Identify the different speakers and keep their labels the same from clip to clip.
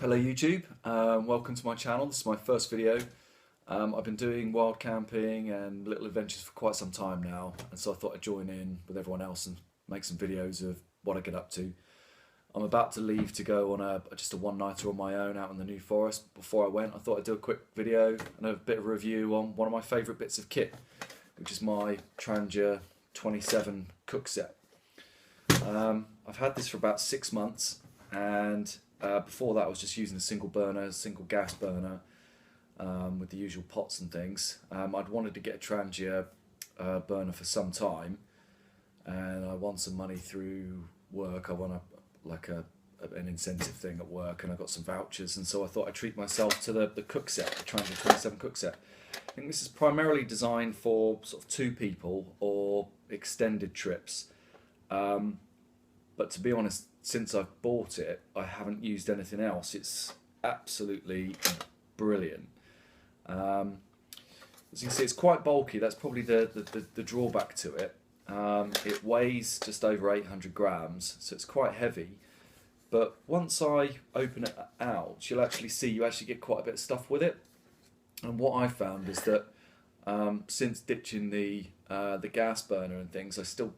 Speaker 1: Hello YouTube, welcome to my channel. This is my first video. I've been doing wild camping and little adventures for quite some time now, and so I thought I'd join in with everyone else and make some videos of what I get up to. I'm about to leave to go on just a one-nighter on my own out in the New Forest. Before I went, I thought I'd do a quick video and a bit of a review on one of my favourite bits of kit, which is my Trangia 27 Cookset. I've had this for about 6 months, and before that I was just using a single gas burner with the usual pots and things. I'd wanted to get a Trangia burner for some time, and I won some money through work. I won an incentive thing at work, and I got some vouchers, and so I thought I'd treat myself to the Cookset, the Trangia 27 Cookset. I think this is primarily designed for sort of 2 people or extended trips. But to be honest, since I've bought it, I haven't used anything else. It's absolutely brilliant. As you can see, it's quite bulky. That's probably the drawback to it. It weighs just over 800 grams, so it's quite heavy. But once I open it out, you'll actually see you actually get quite a bit of stuff with it. And what I found is that since ditching the gas burner and things, I still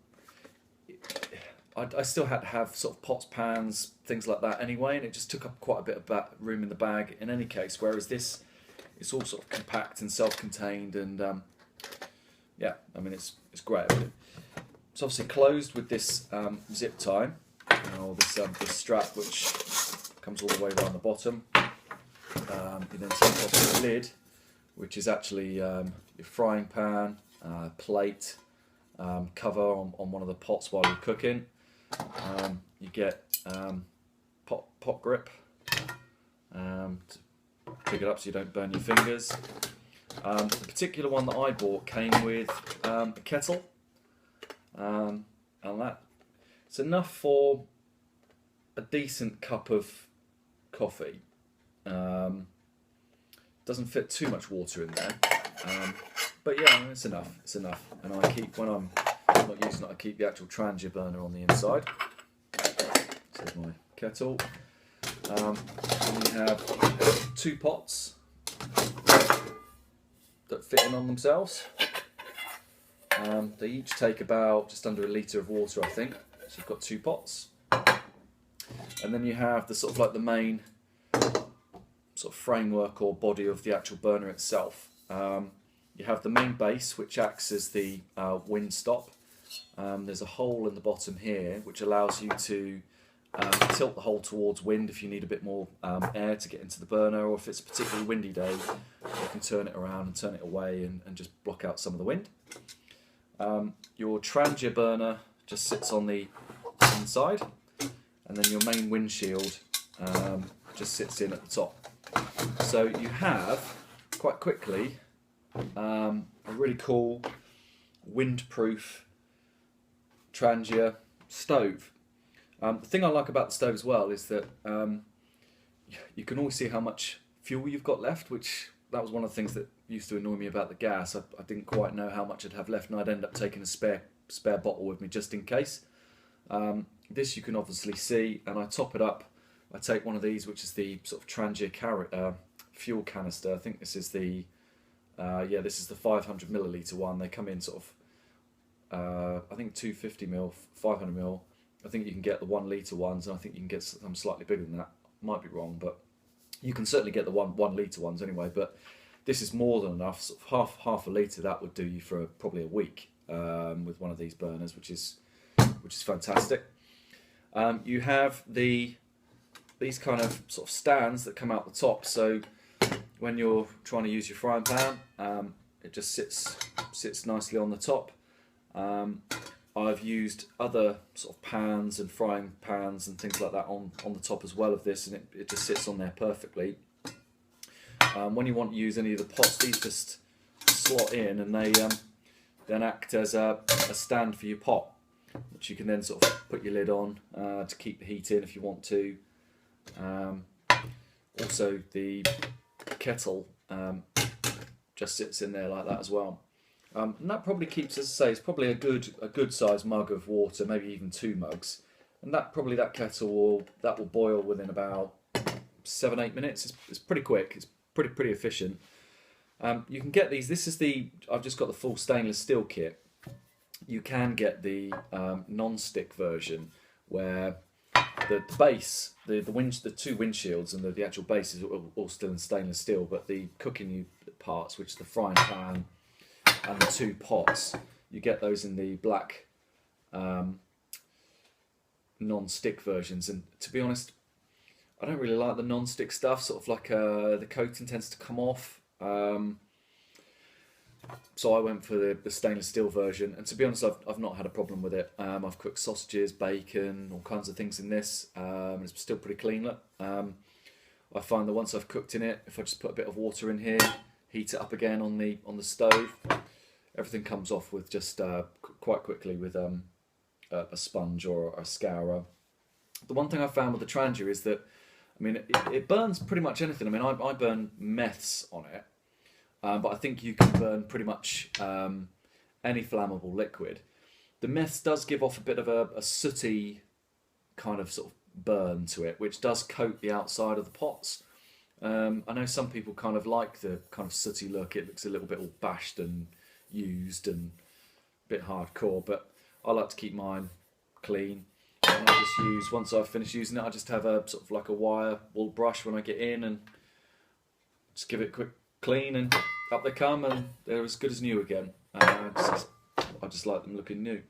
Speaker 1: had to have sort of pots, pans, things like that anyway, and it just took up quite a bit of room in the bag in any case, whereas this, it's all sort of compact and self-contained, and yeah, I mean, it's great. It's obviously closed with this zip tie, or this strap, which comes all the way around the bottom. You then take off the lid, which is actually your frying pan, plate, cover on one of the pots while you're cooking. You get pot grip to pick it up so you don't burn your fingers. The particular one that I bought came with a kettle, and it's enough for a decent cup of coffee. Doesn't fit too much water in there, but yeah, I mean, it's enough. It's enough, and I keep, when I'm not using it, I keep the actual Trangia burner on the inside. So there's my kettle. And we have 2 pots that fit in on themselves. They each take about just under a litre of water, I think. So you've got 2 pots. And then you have the sort of like the main sort of framework or body of the actual burner itself. You have the main base, which acts as the wind stop. There's a hole in the bottom here which allows you to tilt the hole towards wind if you need a bit more air to get into the burner, or if it's a particularly windy day, you can turn it around and turn it away and just block out some of the wind. Your Trangia burner just sits on the inside, and then your main windshield just sits in at the top. So you have, quite quickly, a really cool windproof Trangia stove. The thing I like about the stove as well is that you can always see how much fuel you've got left, which that was one of the things that used to annoy me about the gas. I didn't quite know how much I'd have left, and I'd end up taking a spare bottle with me just in case. This you can obviously see, and I top it up. I take one of these, which is the sort of Trangia fuel canister. I think this is the this is the 500 milliliter one. They come in sort of I think 250ml, 500ml. I think you can get the 1 litre ones, and I think you can get some slightly bigger than that. Might be wrong, but you can certainly get the 1 litre ones anyway. But this is more than enough. Sort of half a litre, that would do you for probably a week with one of these burners, which is fantastic. You have these kind of sort of stands that come out the top, so when you're trying to use your frying pan, it just sits nicely on the top. I've used other sort of pans and frying pans and things like that on the top as well of this, and it just sits on there perfectly. When you want to use any of the pots, these just slot in, and they then act as a stand for your pot, which you can then sort of put your lid on to keep the heat in if you want to. Also, the kettle just sits in there like that as well. And that probably keeps, as I say, it's probably a good sized mug of water, maybe even 2 mugs. And that kettle will boil within about 7-8 minutes. It's pretty quick. It's pretty efficient. You can get these. This is I've just got the full stainless steel kit. You can get the non-stick version where the base, the two windshields and the actual base is all still in stainless steel, but the cooking parts, which is the frying pan and the two pots, you get those in the black non-stick versions. And to be honest, I don't really like the non-stick stuff. Sort of like the coating tends to come off. So I went for the stainless steel version, and to be honest, I've not had a problem with it. I've cooked sausages, bacon, all kinds of things in this, and it's still pretty clean. Look, I find that once I've cooked in it, if I just put a bit of water in here, heat it up again on the stove, everything comes off with just quite quickly with a sponge or a scourer. The one thing I found with the Trangia is that, I mean, it burns pretty much anything. I mean, I burn meths on it. But I think you can burn pretty much any flammable liquid. The meths does give off a bit of a sooty kind of sort of burn to it, which does coat the outside of the pots. I know some people kind of like the kind of sooty look. It looks a little bit all bashed and used and a bit hardcore, but I like to keep mine clean. And I just use, once I've finished using it, I just have a sort of like a wire wool brush when I get in and just give it a quick clean, and up they come, and they're as good as new again. I just like them looking new.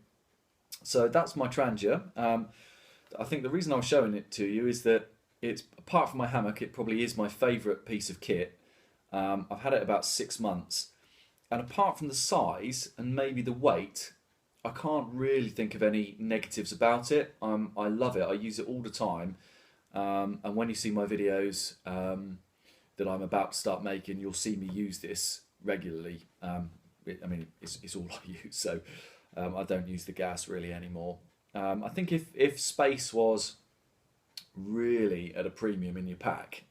Speaker 1: So that's my Trangia. I think the reason I was showing it to you is that it's, apart from my hammock, it probably is my favourite piece of kit. I've had it about 6 months, and apart from the size and maybe the weight, I can't really think of any negatives about it. I love it. I use it all the time, and when you see my videos that I'm about to start making, you'll see me use this regularly. I mean, it's all I use, so I don't use the gas really anymore. I think if space was really at a premium in your pack,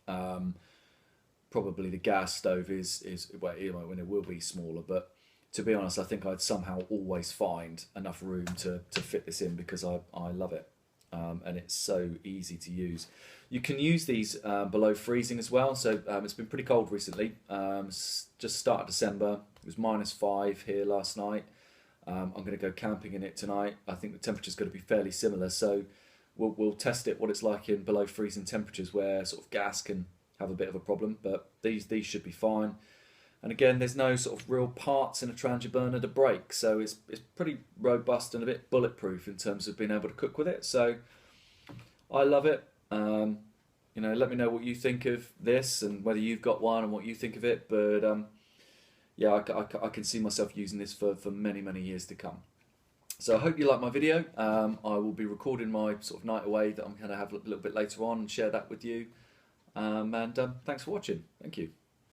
Speaker 1: probably the gas stove is well, when it will be smaller, but to be honest, I think I'd somehow always find enough room to fit this in, because I love it. And it's so easy to use. You can use these below freezing as well. So it's been pretty cold recently. Just started December. It was -5 here last night. I'm going to go camping in it tonight. I think the temperature's going to be fairly similar. So we'll test it, what it's like in below freezing temperatures, where sort of gas can have a bit of a problem. But these should be fine. And again, there's no sort of real parts in a Trangia burner to break, so it's pretty robust and a bit bulletproof in terms of being able to cook with it. So I love it. You know, let me know what you think of this and whether you've got one and what you think of it. But yeah, I can see myself using this for many years to come. So I hope you like my video. I will be recording my sort of night away that I'm going to have a little bit later on and share that with you. And thanks for watching. Thank you.